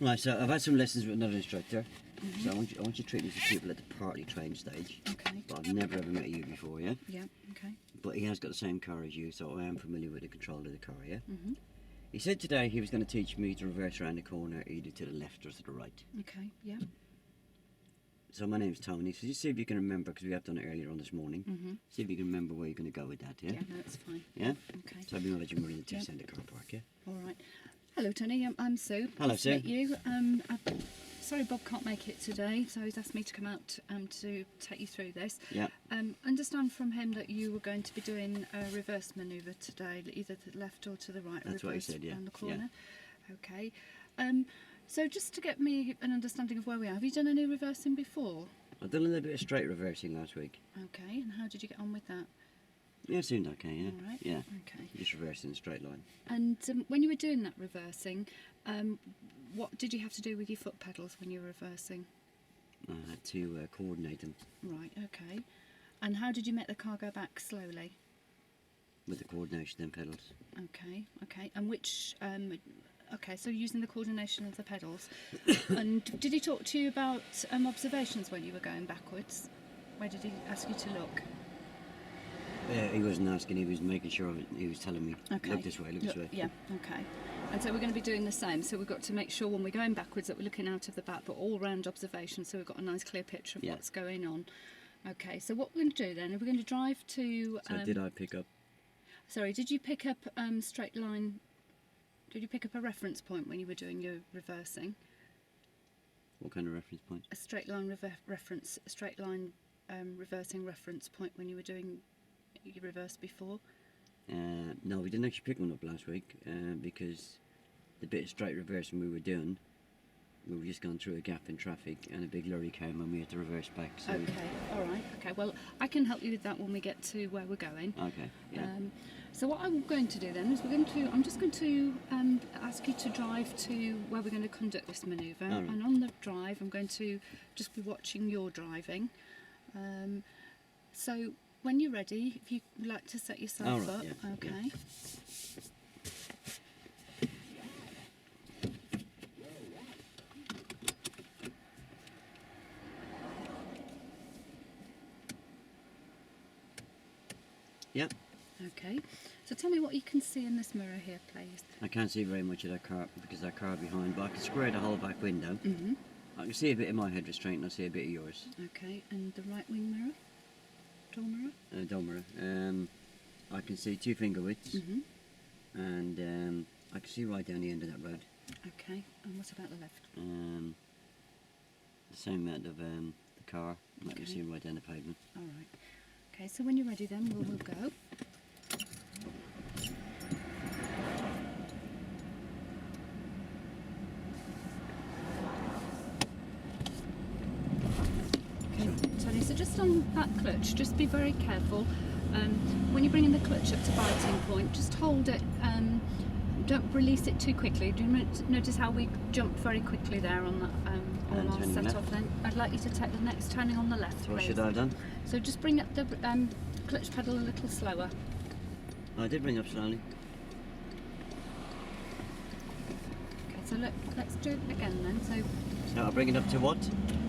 Right, so I've had some lessons with another instructor. So I want you to treat me as people at the partly trained stage. Okay. But I've never ever met you before, yeah? Yeah, okay. But he has got the same car as you, so I am familiar with the control of the car, yeah? Mm-hmm. He said today he was going to teach me to reverse around the corner either to the left or to the right. Okay, yeah. So my name's Tony, so just see if you can remember, because we have done it earlier on this morning. Mm-hmm. See if you can remember where you're going to go with that, yeah? Yeah, no, that's fine. Yeah? Okay. So I've been knowledge we're in the Yeah. T-Centre car park, yeah? All right. Hello, Tony. I'm Sue. Hello, Nice to Sue. meet you. Sorry, Bob can't make it today, so he's asked me to come out to take you through this. Yeah. Understand from him that you were going to be doing a reverse manoeuvre today, either to the left or to the right. That's what he said, yeah. Around the corner. Yeah. Okay. So just to get me an understanding of where we are, have you done any reversing before? I've done a little bit of straight reversing last week. Okay. And how did you get on with that? Yeah, it seemed okay, yeah. All right. Yeah. Okay. Just reversing in a straight line. And when you were doing that reversing, what did you have to do with your foot pedals when you were reversing? I had to coordinate them Right, okay. And how did you make the car go back slowly? with the coordination of them pedals. Okay, okay. And which, okay, so using the coordination of the pedals. And did he talk to you about observations when you were going backwards? Where did he ask you to look? He wasn't asking, he was making sure he was telling me, Okay. look this way, look this way. Yeah, okay. And so we're going to be doing the same. So we've got to make sure when we're going backwards that we're looking out of the back, but all round observation, so we've got a nice clear picture of Yeah. what's going on. Okay, so what we're going to do then, we're going to drive to... So did I pick up? Sorry, did you pick up straight line... Did you pick up a reference point when you were doing your reversing? What kind of reference point? A straight line reference, a straight line reversing reference point when you were doing your reverse before? No, we didn't actually pick one up last week because the bit of straight reversing we were doing, we were just going through a gap in traffic and a big lorry came and we had to reverse back. So Okay, all right, okay. Well, I can help you with that when we get to where we're going. Okay, yeah. So what I'm going to do then is I'm just going to ask you to drive to where we're going to conduct this manoeuvre. All right. And on the drive, I'm going to just be watching your driving. So when you're ready, if you'd like to set yourself All right, up, yeah, okay. Yeah, Okay. So tell me what you can see in this mirror here, please. I can't see very much of that car because that car behind, but I can square the whole back window. Mhm. I can see a bit of my head restraint and I see a bit of yours. Okay. And the right wing mirror, door mirror. Domera. I can see 2 finger widths Mhm. and I can see right down the end of that road. Okay. And what about the left? The same amount of the car, I can Okay. see right down the pavement. All right. Okay, so when you're ready then, we'll go. Okay, Tony, so just on that clutch, just be very careful. When you're bringing the clutch up to biting point, just hold it. Don't release it too quickly. Do you notice how we jumped very quickly there on that on And our turning set left. off then? I'd like you to take the next turning on the left, So what please. should I have done? So just bring up the clutch pedal a little slower. I did bring up slowly. Okay, so let's do it again then. So So I'll bring it up to what?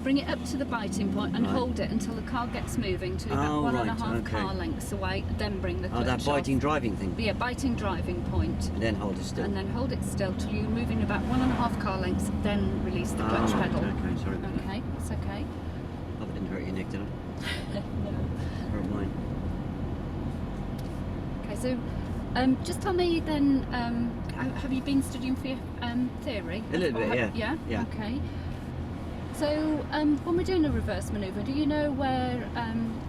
bring it up to the biting point and Right. hold it until the car gets moving to about Oh, 1.5 right, okay. car lengths away, then bring the clutch Oh, that biting off. driving thing. Yeah, biting driving point. And then hold it still. And then hold it still till you're moving about 1.5 car lengths, then release the clutch right, pedal. Okay, sorry about Okay, it's okay. that. Hope it didn't hurt your neck, did it? No. Hurt mine. Okay, so just tell me then, have you been studying for your theory? A little Or bit, have- yeah. Yeah? Yeah. Okay. So when we're doing a reverse manoeuvre, do you know where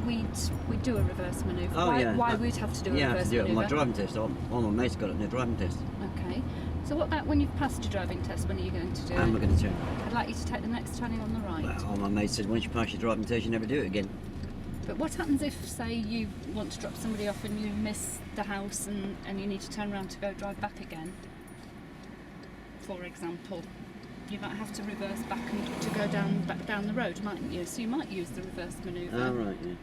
we'd do a reverse manoeuvre? Oh, yeah. Why we'd have to do a Yeah, I have reverse to do it on my manoeuvre? driving test. All my mates got it in their driving test. Okay. So what about when you've passed your driving test, when are you going to do I'm it? not going to turn. I'd like you to take the next turning on the right. Well, all my mates said once you pass your driving test, you never do it again. But what happens if, say, you want to drop somebody off and you miss the house and you need to turn around to go drive back again? For example, you might have to reverse back and to go back down the road, mightn't you? So you might use the reverse manoeuvre. Oh, right, yeah.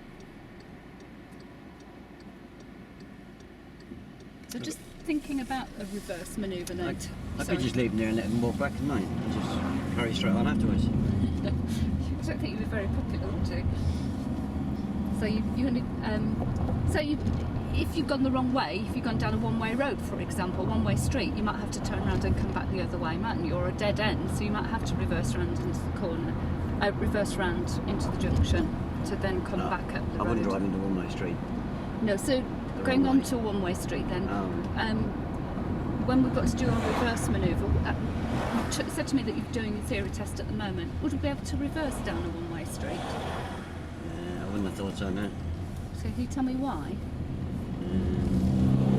So just thinking about a reverse manoeuvre now. I Sorry. could just leave them there and let them walk back tonight and just carry straight on afterwards. I don't think you'd be very popular, would you? So you only, if you've gone the wrong way, if you've gone down a one-way road, for example, one-way street, you might have to turn around and come back the other way, mightn't you? Or a dead end, so you might have to reverse round into the corner, reverse round into the junction to then come No, back up the I road. wouldn't drive into one-way street. No, so The going wrong on way. to a one-way street then. Oh. When we've got to do our reverse manoeuvre, you said to me that you're doing a theory test at the moment. Would we be able to reverse down a one-way street? I wouldn't have thought so, no. So can you tell me why?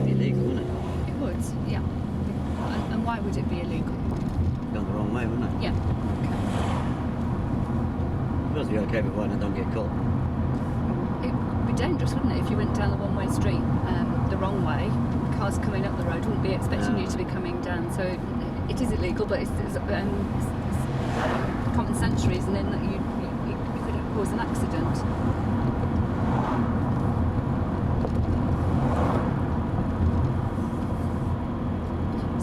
Illegal, wouldn't it? It would, yeah. And why would it be illegal? Gone the wrong way, wouldn't it? Yeah. It must be okay provided I don't get caught. It would be dangerous, wouldn't it, if you went down a one-way street the wrong way? Cars coming up the road wouldn't be expecting you to be coming down. So it is illegal, but it's common sense reason in that you could cause an accident.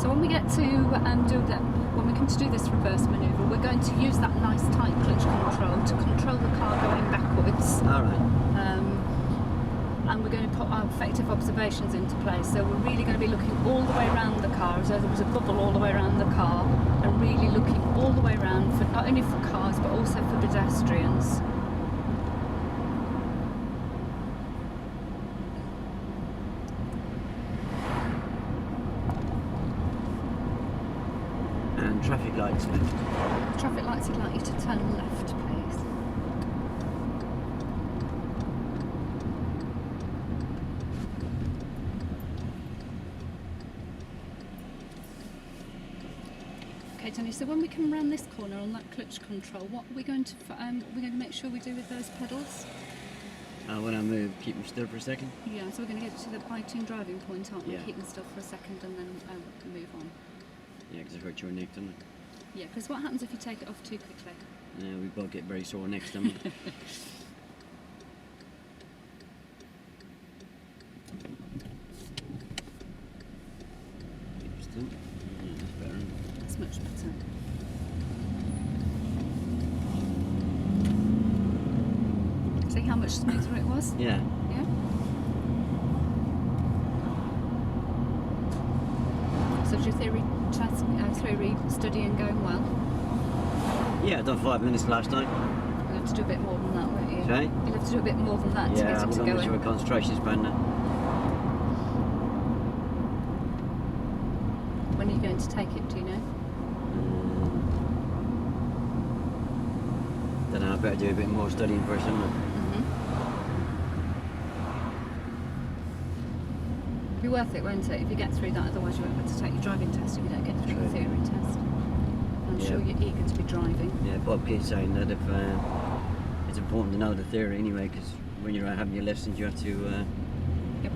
So when we get to when we come to do this reverse manoeuvre, we're going to use that nice tight clutch control to control the car going backwards. All right. And we're going to put our effective observations into place. So we're really going to be looking all the way around the car, as though there was a bubble all the way around the car, and really looking all the way around for not only for cars but also for pedestrians. And traffic lights left. Traffic lights would like you to turn left, please. Okay, Tony. So when we come around this corner on that clutch control, what are we going to make sure we do with those pedals? When I move, keep them still for a second. Yeah. So we're going to get to the biting driving point, aren't we? Yeah. Keep them still for a second and then move on. Yeah, because it hurts your neck, doesn't it? Yeah. Because what happens if you take it off too quickly? We both get very sore necks, don't we? Keep them still. Yeah, that's better. Isn't it? That's much better. See how much smoother it was? Yeah. Yeah. So is your theory studying going well? Yeah, I've done 5 minutes last night. You'll have to do a bit more than that, won't you? Okay. You'll have to do a bit more than that to Yeah, get I'm it to not go much of a in. concentration span now. When are you going to take it, do you know? Then I better do a bit more studying first, haven't I? It'll be worth it, won't it, if you get through that? Otherwise you won't be able to take your driving test if you don't get through the True. theory test. I'm Yeah. sure you're eager to be driving. Yeah, Bob keeps saying that if it's important to know the theory anyway, because when you're out having your lessons, you have to. Yep.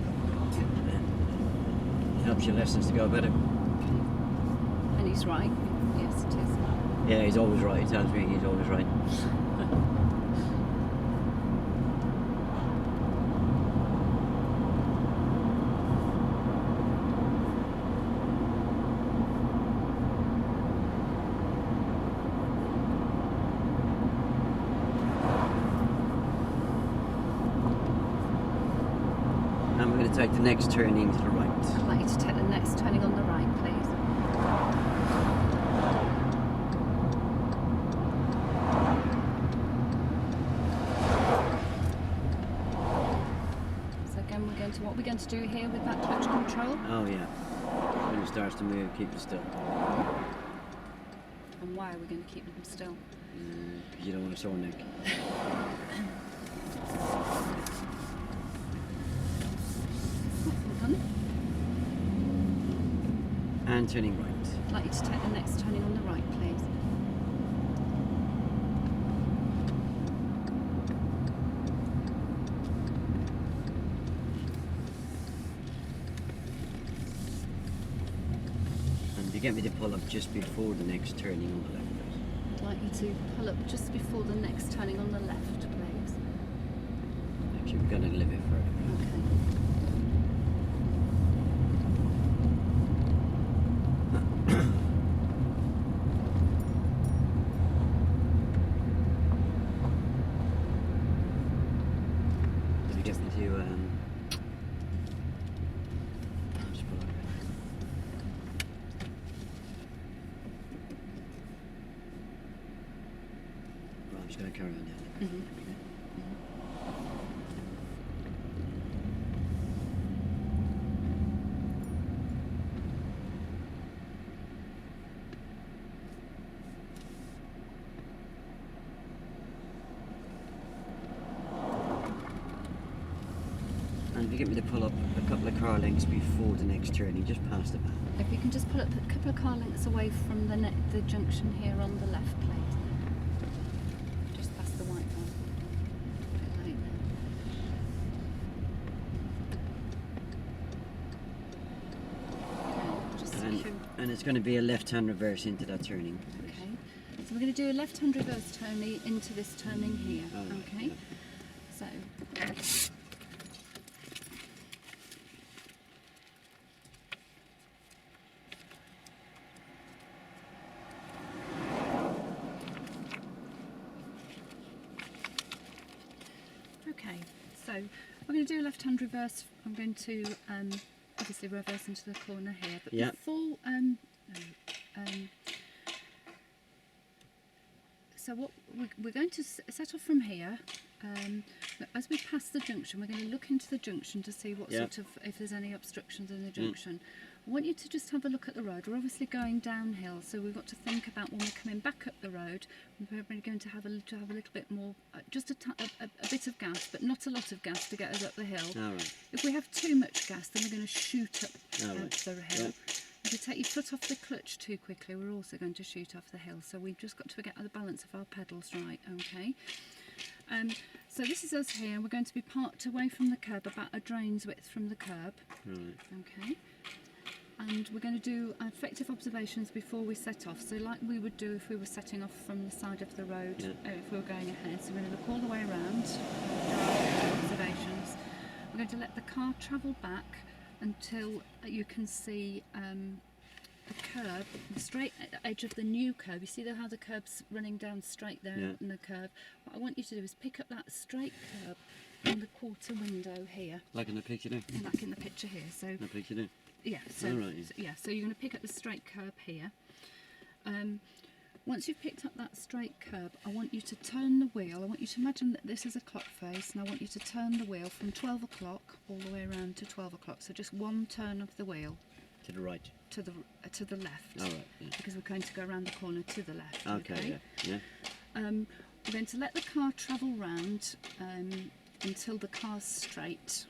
It helps your lessons to go better. And he's right. Yes, it is. Yeah, he's always right. He tells me he's always right. And we're going to take the next turning to the right. I'd like you to take the next turning on the right, please. So again, what are we going to do here with that clutch control? Oh yeah. When it starts to move, keep it still. And why are we going to keep them still? Because you don't want a sore neck. Done. And turning right. I'd like you to take the next turning on the right, please. And you get me to pull up just before the next turning on the left. I'd like you to pull up just before the next turning on the left, please. Actually, we're going to live it further. Okay. I'm just going to carry on down. Mhm. And if you get me to pull up a couple of car lengths before the next turning, just past the van. If you can just pull up a couple of car lengths away from the junction here on the left, please. Just past the white one. A bit late now. Okay, just secure. And it's going to be a left-hand reverse into that turning. Okay. So we're going to do a left-hand reverse turning into this turning here. Oh, right, Okay. yeah. So. Okay, so we're going to do a left-hand reverse. I'm going to obviously reverse into the corner here, but Yeah. before so what we're going to set off from here. As we pass the junction, we're going to look into the junction to see what Yeah. sort of, if there's any obstructions in the junction. I want you to just have a look at the road. We're obviously going downhill, so we've got to think about when we're coming back up the road, we're going to have a little bit more, just a bit of gas, but not a lot of gas to get us up the hill. All right. If we have too much gas, then we're going to shoot up All right. the hill. Yeah. If you take your foot off the clutch too quickly, we're also going to shoot off the hill. So we've just got to get the balance of our pedals right, okay? So this is us here. We're going to be parked away from the curb, about a drain's width from the curb, Right. okay? And we're going to do effective observations before we set off. So like we would do if we were setting off from the side of the road, Yeah. if we were going ahead. So we're going to look all the way around, do our effective observations. We're going to let the car travel back until you can see the curb, the straight edge of the new curb. You see how the curb's running down straight there Yeah. in the curb? What I want you to do is pick up that straight curb in the quarter window here, Like in the picture there? like in the picture here. So The picture there? yeah, so, All right, yeah. so you're going to pick up the straight curb here. Once you've picked up that straight curb, I want you to turn the wheel. I want you to imagine that this is a clock face, and I want you to turn the wheel from 12 o'clock all the way around to 12 o'clock. So just one turn of the wheel To the right. to the left, All right. Yeah. because we're going to go around the corner to the left. Okay. Yeah. Yeah. We're going to let the car travel round until the car's straight.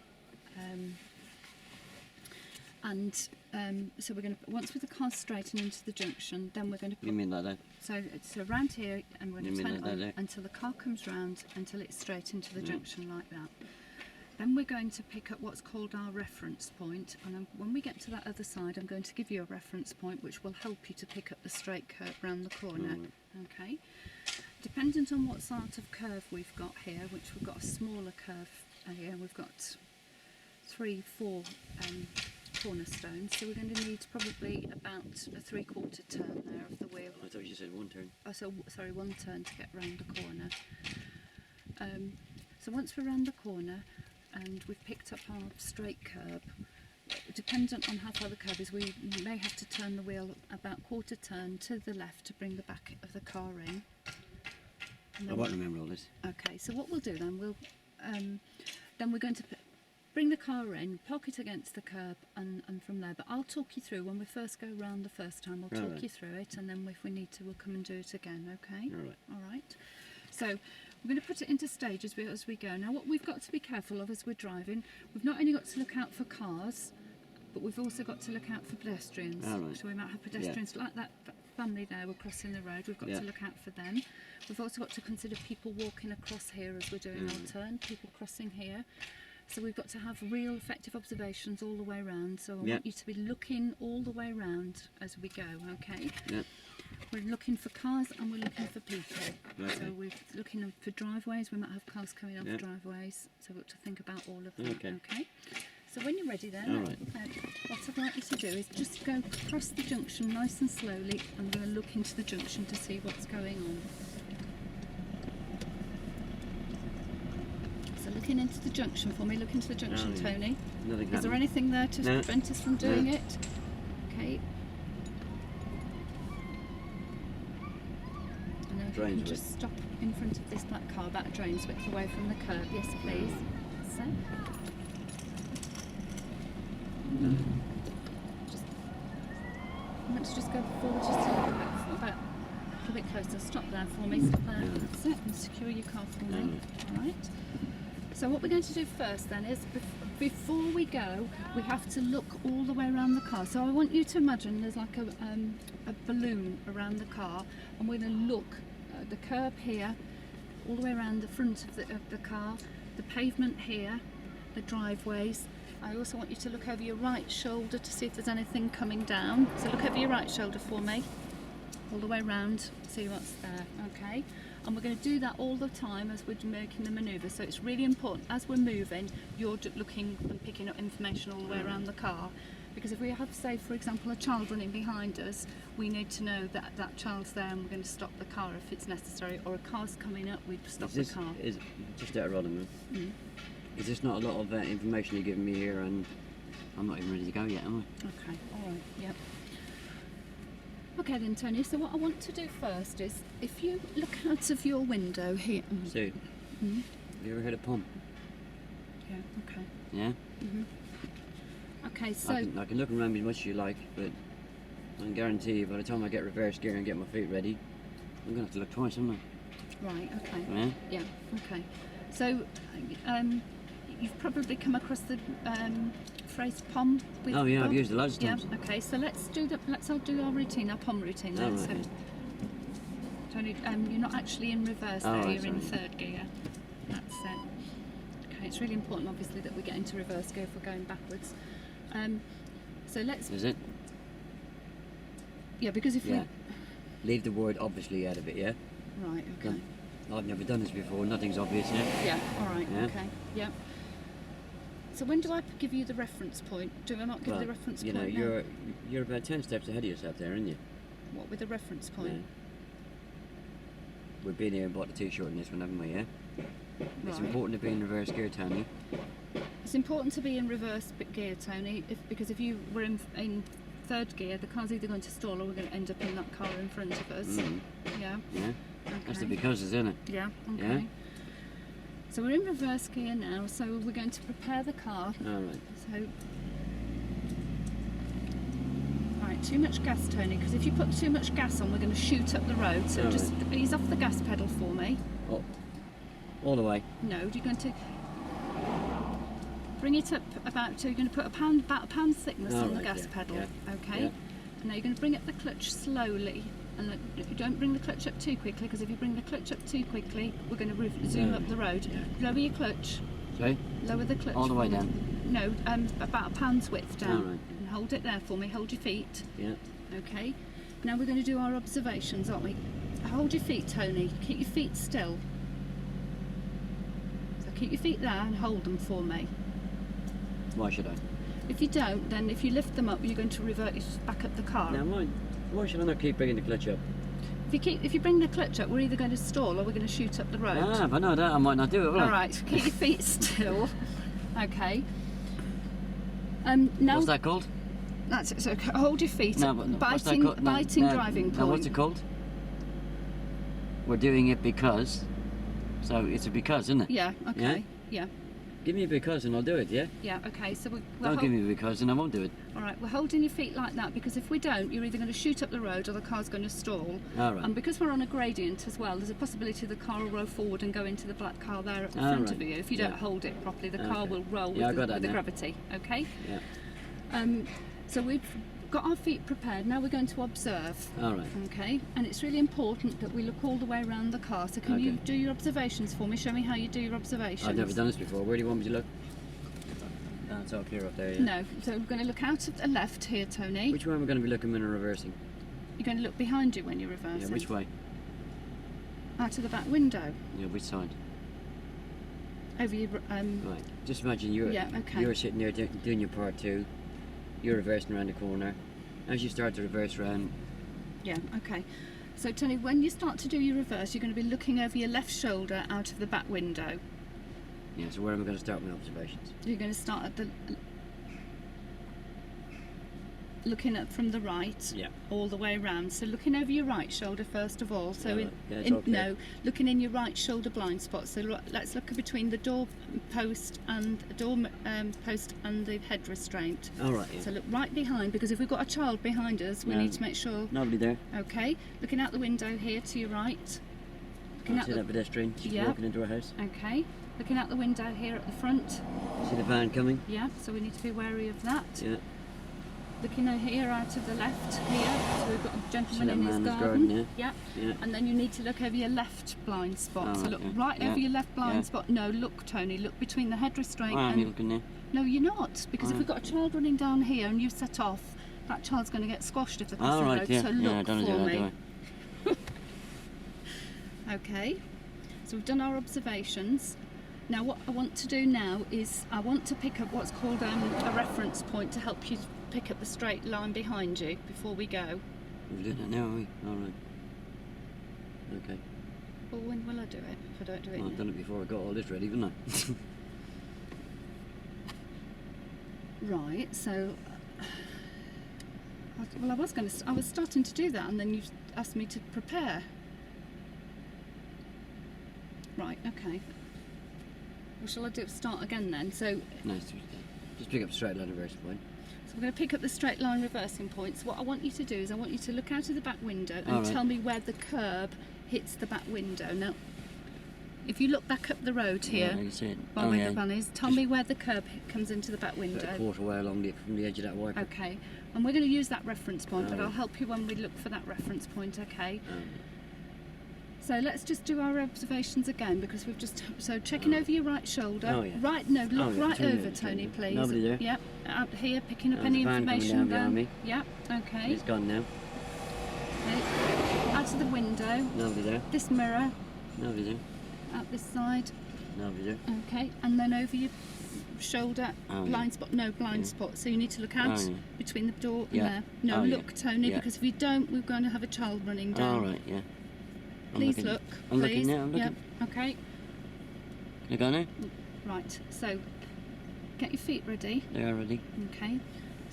So we're going to, once with the car straight and into the junction, then we're going to put, You mean like that? so it's around here, and we're going You to mean turn it like on that, eh? until the car comes round, until it's straight into the Yeah. junction like that. Then we're going to pick up what's called our reference point, and when we get to that other side, I'm going to give you a reference point which will help you to pick up the straight curve round the corner. Right. Okay. Dependent on what sort of curve we've got here, which we've got a smaller curve here, we've got 3-4 cornerstones, so we're going to need probably about a 3/4 turn there of the wheel. I thought you said one turn. Oh, so sorry, one turn to get round the corner. So once we're round the corner and we've picked up our straight curb, dependent on how far the curb is, we may have to turn the wheel about quarter turn to the left to bring the back of the car in. And I then won't remember all this. okay, so what we'll do then, then we're going to bring the car in, park it against the curb, and from there. But I'll talk you through when we first go round the first time. We'll talk Right. you through it, and then if we need to, we'll come and do it again. Okay. All right. All right. So we're going to put it into stages as we go. Now, what we've got to be careful of as we're driving, we've not only got to look out for cars, but we've also got to look out for pedestrians. All right. So we might have pedestrians like that family there. We're crossing the road. We've got Yeah. to look out for them. We've also got to consider people walking across here as we're doing our turn. People crossing here. So we've got to have real effective observations all the way around. So I Yeah. want you to be looking all the way around as we go. Okay. Yeah. We're looking for cars and we're looking for people. Okay. So we're looking for driveways. We might have cars coming off Yeah. driveways. So we've got to think about all of that. Okay. Okay. So when you're ready then, All right. what I'd like you to do is just go across the junction nice and slowly. I'm going to look into the junction to see what's going on. So looking into the junction for me. Look into the junction, Oh, yeah. Tony. Nothing Is there happened. anything there to No. prevent us from doing No. it? Okay. I know Drains And width. just stop in front of this black car about a drains width away from the curb. Yes, please. So. Just, I want to just go forward just about a little bit closer. Stop there for me. Stop there. That's it. And secure your car for me. All right. So what we're going to do first then is before we go, we have to look all the way around the car. So I want you to imagine there's like a balloon around the car, and we're going to look at the curb here, all the way around the front of the car, the pavement here, the driveways. I also want you to look over your right shoulder to see if there's anything coming down. So look over your right shoulder for me, all the way around, see what's there, okay? And we're going to do that all the time as we're making the manoeuvre. So it's really important as we're moving, you're looking and picking up information all the way around the car. Because if we have, say, for example, a child running behind us, we need to know that that child's there and we're going to stop the car if it's necessary. Or a car's coming up, we'd stop the car. Is just out of Rodham. Is this not a lot of information you're giving me here, and I'm not even ready to go yet, am I? Okay, all right, yep. Okay then, Tony, so what I want to do first is, if you look out of your window here... Sue, have you ever heard of POM? Yeah, okay. Yeah? Okay, so... I can look around me as much as you like, but I can guarantee you by the time I get reverse gear and get my feet ready, I'm going to have to look twice, am I? Right, okay. Yeah? Yeah, okay. So, you've probably come across the phrase POM with Oh yeah, Bob? I've used it loads of times. Yeah, okay, so let's all do our routine, our POM routine then. Oh, So, right. Tony, you're not actually in reverse Oh, there, right, you're in sorry. third gear. That's it. Okay, it's really important obviously that we get into reverse gear if we're going backwards. So let's, Is it? yeah, because if Yeah. Leave the word obviously out of it, yeah? we, right, okay. I've never done this before, nothing's obvious, yeah? Yeah, alright, Yeah. okay, yeah. So when do I give you the reference point? Do I not give the reference you point know, now? you're about 10 steps ahead of yourself there, aren't you? What, with the reference point? Yeah. We've been here and bought the t-shirt in this one, haven't we, yeah? It's Right. important to be in reverse gear, Tony. It's important to be in reverse gear, Tony, because if you were in third gear, the car's either going to stall or we're going to end up in that car in front of us. Yeah. Yeah? That's the Okay. because, isn't it? Yeah. Okay. Yeah? So we're in reverse gear now. So we're going to prepare the car. Alright. So. Right, too much gas, Tony, because if you put too much gas on, we're going to shoot up the road. So All just ease off the gas pedal for me. Oh. All the way. No, you're going to bring it up about. So you're going to put about a pound thickness All on the right, gas yeah, pedal. yeah, Okay. yeah. And now you're going to bring up the clutch slowly. And if you don't bring the clutch up too quickly, because if you bring the clutch up too quickly, we're going to zoom Yeah. up the road. Yeah. Lower your clutch. Sorry? Lower the clutch. All the way for me. down. No, about a pound's width down. All right. And hold it there for me. Hold your feet. Yeah. Okay. Now we're going to do our observations, aren't we? Hold your feet, Tony. Keep your feet still. So keep your feet there and hold them for me. Why should I? If you don't, then if you lift them up, you're going to revert back up the car. Now, why should I not keep bringing the clutch up? If you bring the clutch up, we're either going to stall or we're going to shoot up the road. Ah, if I know that, I might not do it, will I? All right, keep your feet still. Okay. Now What's that called? that's it. So hold your feet. No, up. but what's that Biting, called? No, biting no, driving point. Now, what's it called? We're doing it because. So it's a because, isn't it? Yeah. Okay. Yeah. Give me a because and I'll do it, yeah? Yeah. Okay. So we're Don't give me a because and I won't do it. all right. We're holding your feet like that because if we don't, you're either going to shoot up the road or the car's going to stall. All right. And because we're on a gradient as well, there's a possibility the car will roll forward and go into the black car there at the All front right. of you. If you Yeah. don't hold it properly, the car Okay. will roll Yeah, I with, got that the now. gravity. Okay. Yeah. So we've got our feet prepared. Now we're going to observe. All right. Okay. And it's really important that we look all the way around the car. So can you Okay. do your observations for me? Show me how you do your observations. I've never done this before. Where do you want me to look? Oh, it's all clear up there, yeah? No. So we're going to look out at the left here, Tony. Which way am I going to be looking when I'm reversing? You're going to look behind you when you're reversing. Yeah, which way? Out of the back window. Yeah, which side? Over your Right. Just imagine you're Yeah, okay. you're sitting there doing your part two. You're reversing around the corner. As you start to reverse round, Yeah, okay. So Tony, when you start to do your reverse, you're going to be looking over your left shoulder out of the back window. yeah. So where am I going to start my observations? You're going to start at the looking at from the right, Yeah. all the way around. So looking over your right shoulder first of all. So Alright, yeah, it's okay. no, looking in your right shoulder blind spot. So let's look between the door post and post and the head restraint. All right. Yeah. So look right behind, because if we've got a child behind us, we No. need to make sure. Nobody there. Okay, looking out the window here to your right. Looking Can't out see that pedestrian. She's Yeah. walking into her house. Okay, looking out the window here at the front. See the van coming. Yeah, so we need to be wary of that. Yeah. Looking over here out to the left here, so we've got a gentleman that in man his in his garden. garden, Yeah. Yeah. And then you need to look over your left blind spot. Oh, So look okay. right Yeah. over your left blind Yeah. spot. No, look, Tony, look between the head restraint Why am you and. looking there? No, you're not, because if Oh. we've got a child running down here and you set off, that child's going to get squashed if they cross All the right. road. Yeah. So Yeah. I look don't do for that, me. do I? Okay, so we've done our observations. Now what I want to do now is I want to pick up what's called a reference point to help you pick up the straight line behind you before we go. We're doing that now, are we? All right. Okay. Well, when will I do it if I don't do it Well, I've now? done it before I got all this ready, haven't I? Right, so well, I was starting to do that, and then you asked me to prepare. Right, okay. Well, shall I start again then? So Nice. Just pick up straight line reverse point. we're going to pick up the straight line reversing points. What I want you to do is I want you to look out of the back window and Alright. tell me where the curb hits the back window. Now, if you look back up the road here, Yeah, I can see it. while Oh, the yeah. van is, tell Just me where the curb comes into the back about a window. quarter way along from the edge of that wiper. Okay, and we're going to use that reference point, but Alright. I'll help you when we look for that reference point, okay? Um, So let's just do our observations again, because we've just, so checking over your right shoulder. Oh, yeah. Right, no, look Oh, yeah, right between over, the- Tony, between please. the- nobody there? Yep, out here, picking up There's any a van coming information down behind me. Yep, okay. It's gone now. Okay. Out of the window, Nobody there. this mirror, Nobody there. out this side, Nobody there. okay, and then over your shoulder, Oh, blind spot, no blind Yeah. spot. So you need to look out Oh, yeah. between the door Yeah. and there. No, Oh, yeah. look, Tony, Yeah. because if you don't, we're going to have a child running down. All right. Yeah. I'm Please looking. look. I'm please. looking now. I'm looking. Yep. Okay. Can I go now? Right. So, get your feet ready. They are ready. Okay.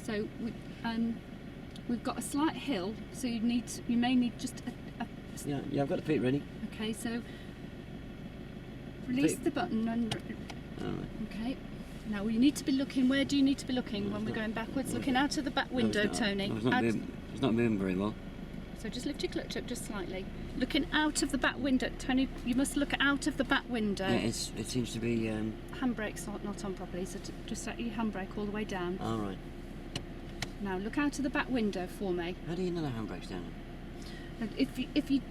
So we've got a slight hill, so you may need just a Yeah. Yeah. I've got the feet ready. okay. So release Feet. the button and All right. okay. Now you need to be looking. Where do you need to be looking No, when it's we're not- going backwards? no, Looking out of the back window, No, it's not. Tony. No, it's not Out- moving. It's not moving very well. So just lift your clutch up just slightly. Looking out of the back window, Tony. You must look out of the back window. Yeah. It seems to be. Handbrake's not on properly, so just set your handbrake all the way down. All right. Now look out of the back window for me. How do you know the handbrake's down? And if you